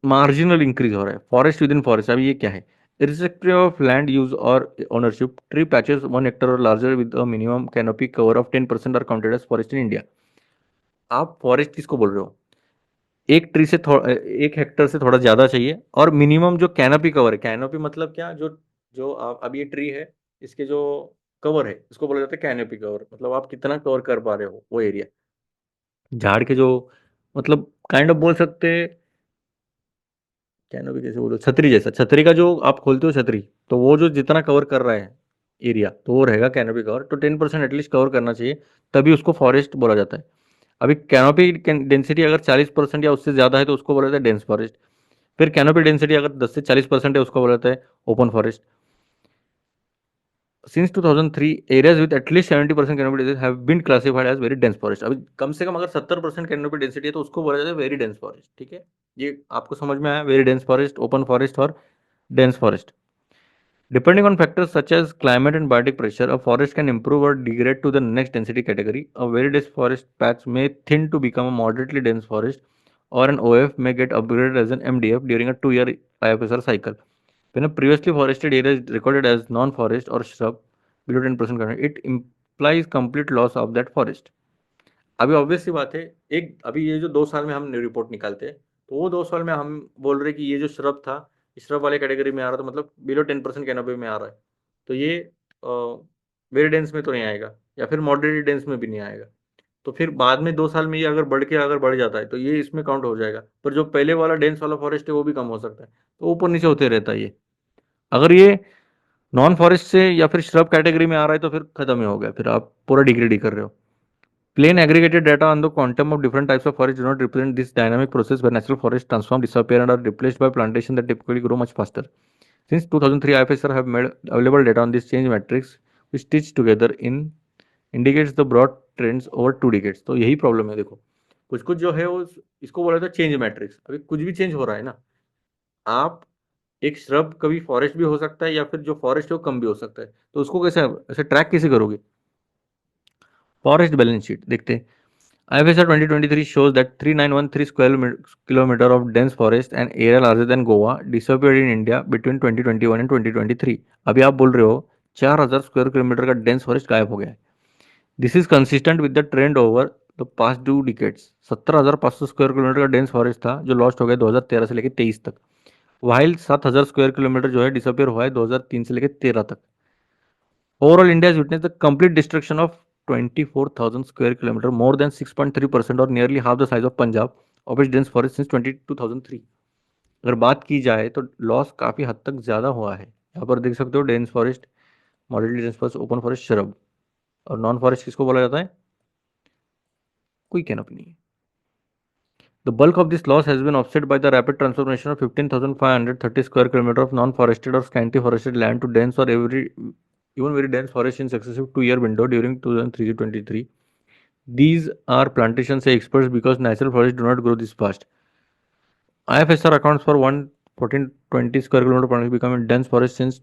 मार्जिनल इंक्रीज हो रहा है फॉरेस्ट विद इन फॉरेस्ट। अभी ये क्या है, irrespective ऑफ लैंड यूज और ओनरशिप, ट्री पैचेस 1 हेक्टर और larger with a minimum canopy cover of 10% are counted as forest in India. आप फॉरेस्ट किसको बोल रहे हो, एक ट्री से 1 हेक्टर से थोड़ा ज्यादा चाहिए, और मिनिमम जो कैनोपी कवर है, कैनोपी मतलब क्या, जो जो आप अब ये ट्री है इसके जो कवर है इसको बोला जाता है कैनोपी कवर। मतलब आप कितना कवर कर पा रहे हो वो एरिया, झाड़ के जो, मतलब काइंड ऑफ बोल सकते हैं, कैनोपी कैसे बोलो, छतरी जैसा, छतरी का जो आप खोलते हो छतरी, तो वो जो जितना कवर कर रहा है एरिया तो वो रहेगा कैनोपी कवर। तो 10% एटलीस्ट कवर करना चाहिए, तभी उसको फॉरेस्ट बोला जाता है। अभी कैनोपी डेंसिटी अगर 40% या उससे ज़्यादा है तो उसको बोला जाता है डेंस फॉरेस्ट। फिर कैनोपी डेंसिटी अगर 10 से 40% है उसको बोला जाता है open forest. Since 2003 areas with at least 70% canopy density have been classified as very dense forest. अभी कम से कम अगर 70% कैनोपी डेंसिटी है तो उसको बोला जाता है वेरी डेंस फॉरेस्ट। ठीक है, ये आपको समझ में आया, very dense forest, open forest और dense forest। Depending on factors such as climate and biotic pressure, a forest can improve or degrade to the next density category। A very dense forest patch may thin to become a moderately dense forest, or an OF may get upgraded as an MDF during a 2 year IFSR cycle। When a previously forested area is recorded as non-forest or shrub below 10% cover, it implies complete loss of that forest। अभी ऑब्वियस सी बात है, एक अभी ये जो 2 साल में हम रिपोर्ट निकालते हैं, तो वो 2 साल में हम बोल रहे कि ये जो श्रब था, श्रब वाले कैटेगरी में आ रहा था, मतलब बिलो 10% कैनोपी में आ रहा है, तो ये वेरी डेंस में तो नहीं आएगा, या फिर मॉडरेट डेंस में भी नहीं आएगा। तो फिर बाद में 2 साल में ये अगर बढ़ के अगर बढ़ जाता है तो ये इसमें काउंट हो जाएगा। पर जो पहले वाला डेंस वाला फॉरेस्ट है वो भी कम हो सकता है, तो ऊपर नीचे होते रहता है ये। अगर ये नॉन फॉरेस्ट से या फिर श्रब कैटेगरी में आ रहा है तो फिर खत्म ही हो गया, फिर आप पूरा डिग्रेड ही कर रहे हो। Plain aggregated data on the quantum of different types of forest do not represent this dynamic process where natural forests transform, disappear, and are replaced by plantation that typically grow much faster। Since 2003, IFSR have made available data on this change matrix, which stitched together in indicates the broad trends over 2 decades। तो यही प्रॉब्लम है, देखो कुछ कुछ जो है वो इसको बोला था चेंज मैट्रिक्स। अभी कुछ भी चेंज हो रहा है ना, आप एक श्रब कभी फॉरेस्ट भी हो सकता है, या फिर जो फॉरेस्ट है वो कम भी हो सकता है, तो उसको कैसे ऐसे ट्रैक कैसे करोगे। फॉरेस्ट बैलेंस शीट देखते हैं। IFSR 2023 shows that 3913 square kilometer of dense forest and area larger than Goa disappeared in India between 2021 and 2023। अभी आप बोल रहे हो 4000 स्क्वायर किलोमीटर का डेंस फॉरेस्ट गायब हो गया है। This is consistent with the trend over the past 2 decades. 17,500 square kilometre का डेंस फॉरेस्ट था जो लॉस्ट हो गया 2013 से लेकर 23 तक, वाइल 7,000 स्क्वायर किलोमीटर जो है डिसअपियर हुआ है 2003 से लेकर 13 तक। Overall India has witnessed the complete destruction of 24,000 square kilometer, more than 6.3% or nearly half the size of Punjab of its dense forest since 2003। अगर बात की जाए तो लॉस काफ़ी हद तक ज़्यादा हुआ है। यहाँ पर देख सकते हो dense forest, moderately dense forest, open forest, shrub. और नॉन फॉरेस्ट किसको बोला जाता है? कोई कैनोपी नहीं है। The bulk of this loss has been offset by the rapid transformation of 15,530 square kilometer of non-forested or scanty forested land to dense or even very dense forest in successive 2-year window during 2003 to 23. These are plantations, say experts, because natural forests do not grow this fast. IFSR accounts for 11420 square kilometer plantation becoming dense forest since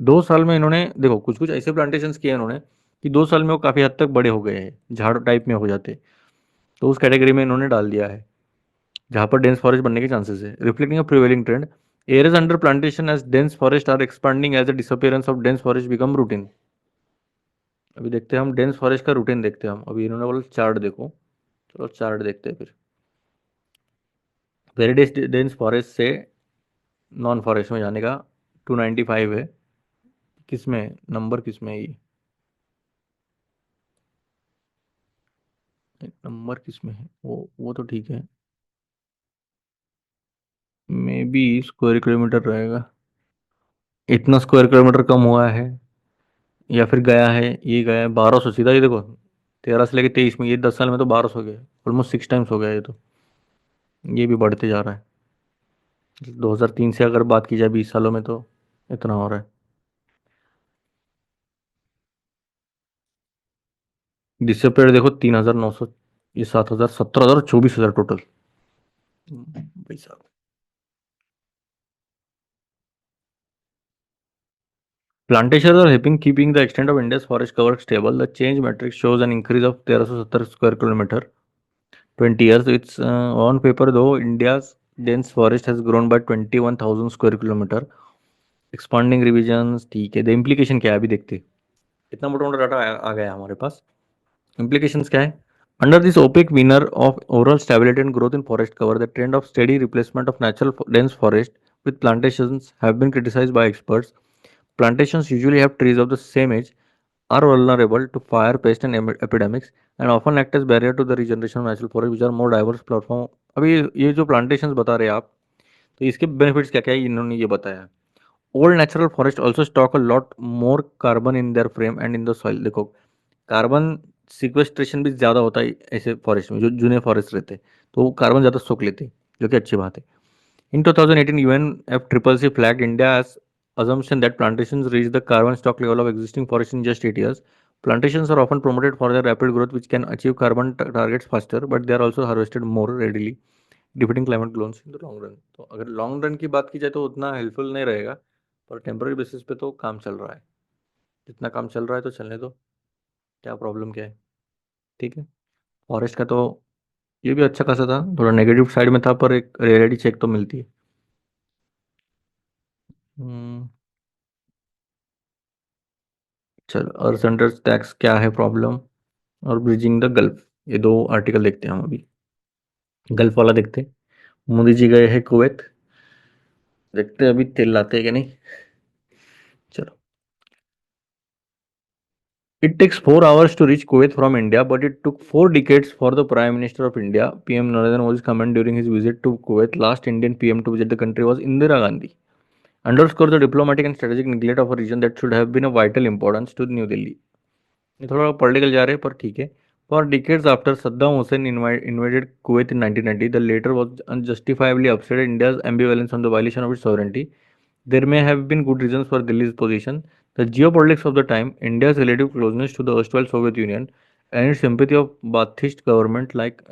2 साल में। इन्होंने देखो कुछ कुछ ऐसे प्लांटेशंस किए इन्होंने कि 2 साल में वो काफ़ी हद तक बड़े हो गए हैं, झाड़ टाइप में हो जाते, तो उस कैटेगरी में इन्होंने डाल दिया है जहाँ पर डेंस फॉरेस्ट बनने के चांसेस है। Reflecting a prevailing trend, areas under plantation as dense forest are expanding as the disappearance of dense forest become routine. अभी देखते हैं हम डेंस फॉरेस्ट का रूटीन देखते हैं हम। अभी इन्होंने बोला चार्ट देखो, चलो चार्ट देखते हैं फिर। वेरी डेंस फॉरेस्ट से नॉन फॉरेस्ट में जाने का 295 है। किस में नंबर, किस में ये नंबर किस में है? वो तो ठीक है, मे बी स्क्वायर किलोमीटर रहेगा। इतना स्क्वायर किलोमीटर कम हुआ है या फिर गया है? ये गया है 1200 सीधा। ये देखो 13 से लेके 23 में, ये 10 साल में तो 1200 गए, ऑलमोस्ट 6 टाइम्स हो गया ये तो। ये भी बढ़ते जा रहा है। 2003 से अगर बात की जाए 20 सालों में तो इतना हो रहा है। डिसअपेयर देखो 3,900, ये 7,000, 17,000, 24,000 टोटल। भाई साहब। Plantations are helping keeping the extent of India's forest cover stable. The change matrix shows an increase of 1,370 square kilometer 20 years. It's on paper though India's dense forest has grown by 21,000 square kilometer. Expanding revisions ठीक है। द इम्प्लीकेशन क्या है अभी देखते हैं। इतना मोटा मोटा डाटा आ गया हमारे पास। Implications क्या है? Under this opaque winner of overall stability and growth in forest cover, the trend of steady replacement of natural dense forest with plantations have been criticized by experts. Plantations usually have trees of the same age, are vulnerable to fire, pest and epidemics, and often act as barrier to the regeneration of natural forest, which are more diverse platform। अभी ये जो plantations बता रहे हैं आप, तो इसके benefits क्या क्या है इन्होंने ये बताया। Old natural forest also stock a lot more carbon in their frame and in the soil. देखो कार्बन सिक्वेस्ट्रेशन भी ज़्यादा होता है ऐसे फॉरेस्ट में, जो जूने फॉरेस्ट रहते हैं तो वो कार्बन ज़्यादा सोख लेते हैं, जो कि अच्छी बात है। In 2018, UNFCCC flagged India's assumption that plantations reach the carbon stock level of existing forests in just 8 years. Plantations are often promoted for their rapid growth, which can achieve carbon targets faster, but they are also harvested more readily, defeating climate goals in the long run। तो अगर लॉन्ग रन की बात की जाए तो उतना हेल्पफुल नहीं रहेगा, पर टेम्पररी बेसिस पे तो काम चल रहा है। जितना काम चल रहा है तो चलने दो, क्या प्रॉब्लम क्या है। ठीक है। फॉरेस्ट का तो ये भी अच्छा खासा था, थोड़ा नेगेटिव साइड में था, पर एक रियलिटी चेक तो मिलती है। हम्म, चलो अर्थ अंडर टैक्स क्या है प्रॉब्लम, और ब्रिजिंग द गल्फ, ये दो आर्टिकल देखते हैं हम अभी। गल्फ वाला देखते हैं। मोदी जी गए हैं कुवैत, देखते हैं अभी तेल लाते हैं कि नहीं। चलो। It takes 4 hours to reach Kuwait from India, but it took 4 decades for the Prime Minister of India, PM Narendra Modi's comment during his visit to Kuwait. Last Indian PM to visit the country was Indira Gandhi. Underscore the diplomatic and strategic neglect of a region that should have been of vital importance to New Delhi। ये थोड़ा पॉलिटिकल जा रहे हैं पर ठीक है। For decades after Saddam Hussein invaded Kuwait in 1990, the latter was unjustifiably upset at India's ambivalence on the violation of its sovereignty. There may have been good reasons for Delhi's position. The geopolitics of the time, India's relative closeness to the erstwhile Soviet Union, and its sympathy of Baathist government like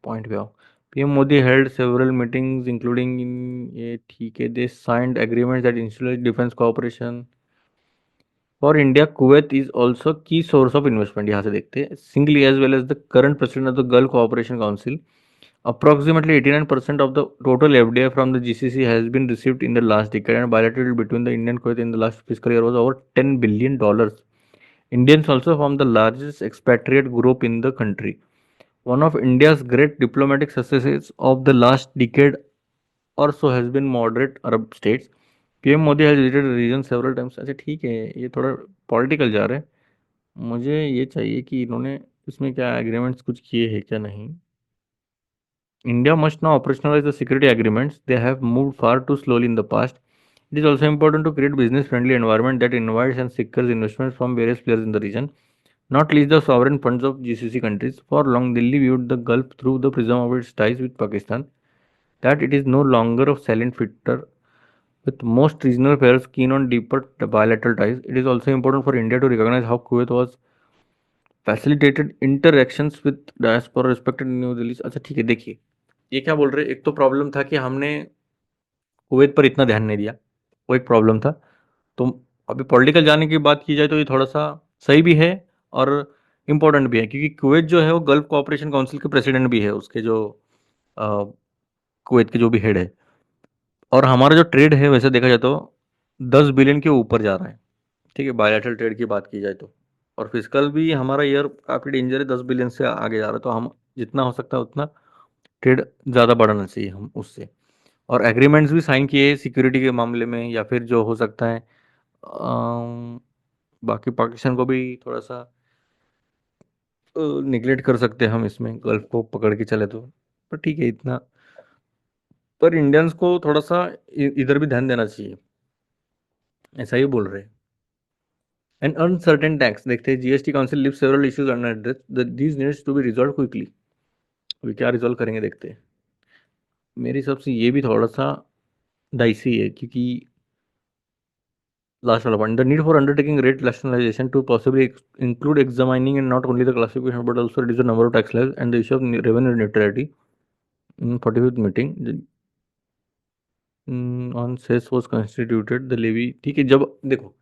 point पे आओ। PM Modi held several meetings, including in ये ठीक है, they signed agreements that insulate defense cooperation. For India, Kuwait is also a key source of investment। यहाँ से देखते हैं singly as well as the current president of the Gulf Cooperation Council. Approximately 89% of the total FDI from the GCC has been received in the last decade, and bilateral between the Indian Kuwait in the last fiscal year was over $10 billion, Indians also form the largest expatriate group in the country. One of India's great diplomatic successes of the last decade or so has been moderate Arab states. PM Modi has visited the region several times. अच्छा ठीक है, ये थोड़ा पॉलिटिकल जा रहा है। मुझे ये चाहिए कि इन्होंने इसमें क्या एग्रीमेंट्स कुछ किए हैं क्या नहीं। India must now operationalize the security agreements. They have moved far too slowly in the past. It is also important to create business-friendly environment that invites and secures investments from various players in the region, not least the sovereign funds of GCC countries. For long, Delhi viewed the Gulf through the prism of its ties with Pakistan. That it is no longer a silent filter, with most regional players keen on deeper bilateral ties. It is also important for India to recognize how Kuwait was facilitated interactions with diaspora respected in New Delhi. अच्छा ठीक है, देखिए ये क्या बोल रहे हैं। एक तो प्रॉब्लम था कि हमने कुवैत पर इतना ध्यान नहीं दिया, वो एक प्रॉब्लम था। तो अभी पॉलिटिकल जाने की बात की जाए तो ये थोड़ा सा सही भी है और इम्पोर्टेंट भी है, क्योंकि कुवैत जो है वो गल्फ कोऑपरेशन काउंसिल के प्रेसिडेंट भी है, उसके जो अ, कुवैत के जो भी हेड है। और हमारा जो ट्रेड है वैसे देखा जाए तो 10 बिलियन के ऊपर जा रहा है। ठीक है, बायलैटरल ट्रेड की बात की जाए तो। और फिजिकल भी हमारा ईयर काफ़ी डेंजर है, 10 बिलियन से आगे जा रहा है। तो हम जितना हो सकता है उतना ट्रेड ज़्यादा बढ़ाना चाहिए हम उससे। और एग्रीमेंट्स भी साइन किए सिक्योरिटी के मामले में, या फिर जो हो सकता है बाकी पाकिस्तान को भी थोड़ा सा निगलेक्ट कर सकते हैं हम इसमें, गल्फ को पकड़ के चले तो। पर ठीक है इतना, पर इंडियंस को थोड़ा सा इधर भी ध्यान देना चाहिए, ऐसा ही बोल रहे हैं। एंड अनसर्टेन टैक्स देखते हैं, GST council leave several issues unaddressed, these needs to be resolve quickly. अभी क्या रिजॉल्व करेंगे देखते हैं। मेरे हिसाब से ये भी थोड़ा सा डाइसी है, क्योंकि last one, the need for undertaking rate rationalization to possibly include examining and not only the classification but also reduce the number of tax slabs and the issue of revenue neutrality in 45th meeting on cess was constituted the levy। ठीक है, जब देखो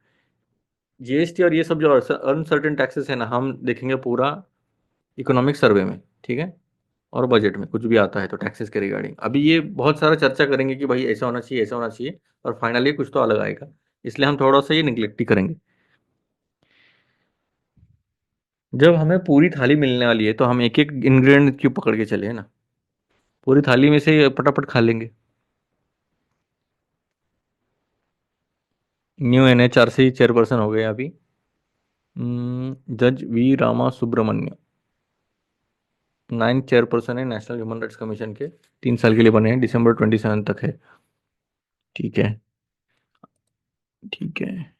जीएसटी और ये सब जो अनसर्टेन टैक्सेस है ना, हम देखेंगे पूरा इकोनॉमिक सर्वे में, ठीक है, और बजट में कुछ भी आता है तो टैक्सेस के रिगार्डिंग अभी ये बहुत सारा चर्चा करेंगे कि भाई ऐसा होना चाहिए, ऐसा होना चाहिए, और फाइनली कुछ तो अलग आएगा। इसलिए हम थोड़ा सा ये निगलेक्ट ही करेंगे। जब हमें पूरी थाली मिलने वाली है तो हम एक एक इंग्रेडिएंट क्यों पकड़ के चले, है ना। पूरी थाली में से पटापट खा लेंगे। न्यू एनएचआरसी चेयरपर्सन हो गए अभी जज वी रामा सुब्रमण्य, 9 चेयरपर्सन है नेशनल ह्यूमन राइट्स कमीशन के, 3 साल के लिए बने हैं, दिसंबर 27 तक है। ठीक है, ठीक है।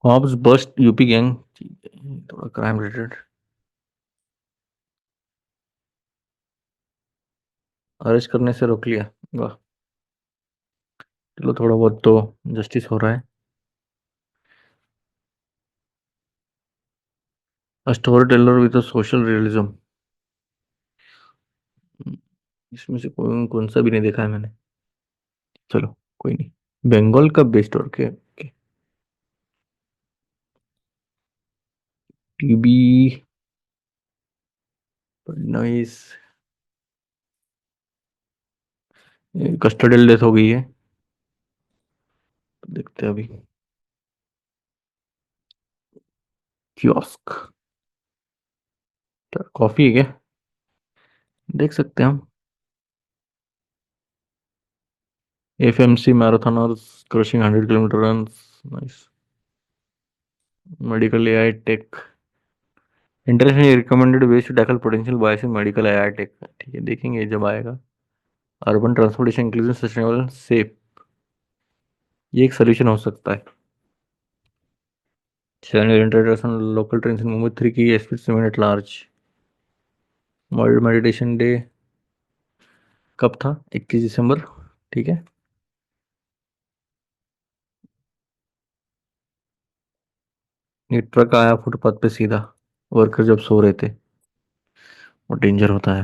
हॉब्स बस्ट यूपी गैंग, ठीक है, थोड़ा क्राइम रिलेटेड। अरेस्ट करने से रोक लिया, वाह। चलो थोड़ा बहुत तो जस्टिस हो रहा है। A storyteller with a social realism, इसमें से कौन कौन सा भी नहीं देखा है मैंने। चलो कोई नहीं। बंगाल का बेस्ट और के टीबी फडनवीस, कस्टोडियल डेथ हो गई है, तो देखते हैं अभी। कियोस्क, कॉफी है क्या, देख सकते हैं हम। FMC marathoners crushing 100 kilometre run, nice. Medical AI tech, internationally recommended ways to tackle potential bias in medical AI tech. ठीक है, देखेंगे जब आएगा। Urban transportation inclusion sustainable safe, ये एक सोल्यूशन हो सकता है। 7 लोकल ट्रेन इन मुंबई 3 की speed at large. World meditation day कब था, 21 दिसंबर। ठीक है। ये ट्रक आया फुटपाथ पे सीधा, वर्कर जब सो रहे थे, वो डेंजर होता है।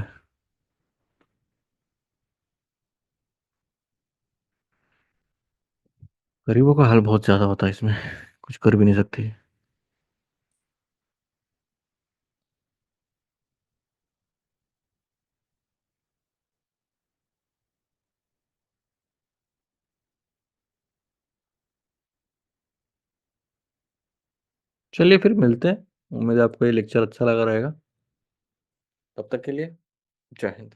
गरीबों का हाल बहुत ज्यादा होता है इसमें, कुछ कर भी नहीं सकते। चलिए फिर मिलते हैं। उम्मीद है आपको ये लेक्चर अच्छा लगा रहेगा। तब तक के लिए जय हिंद।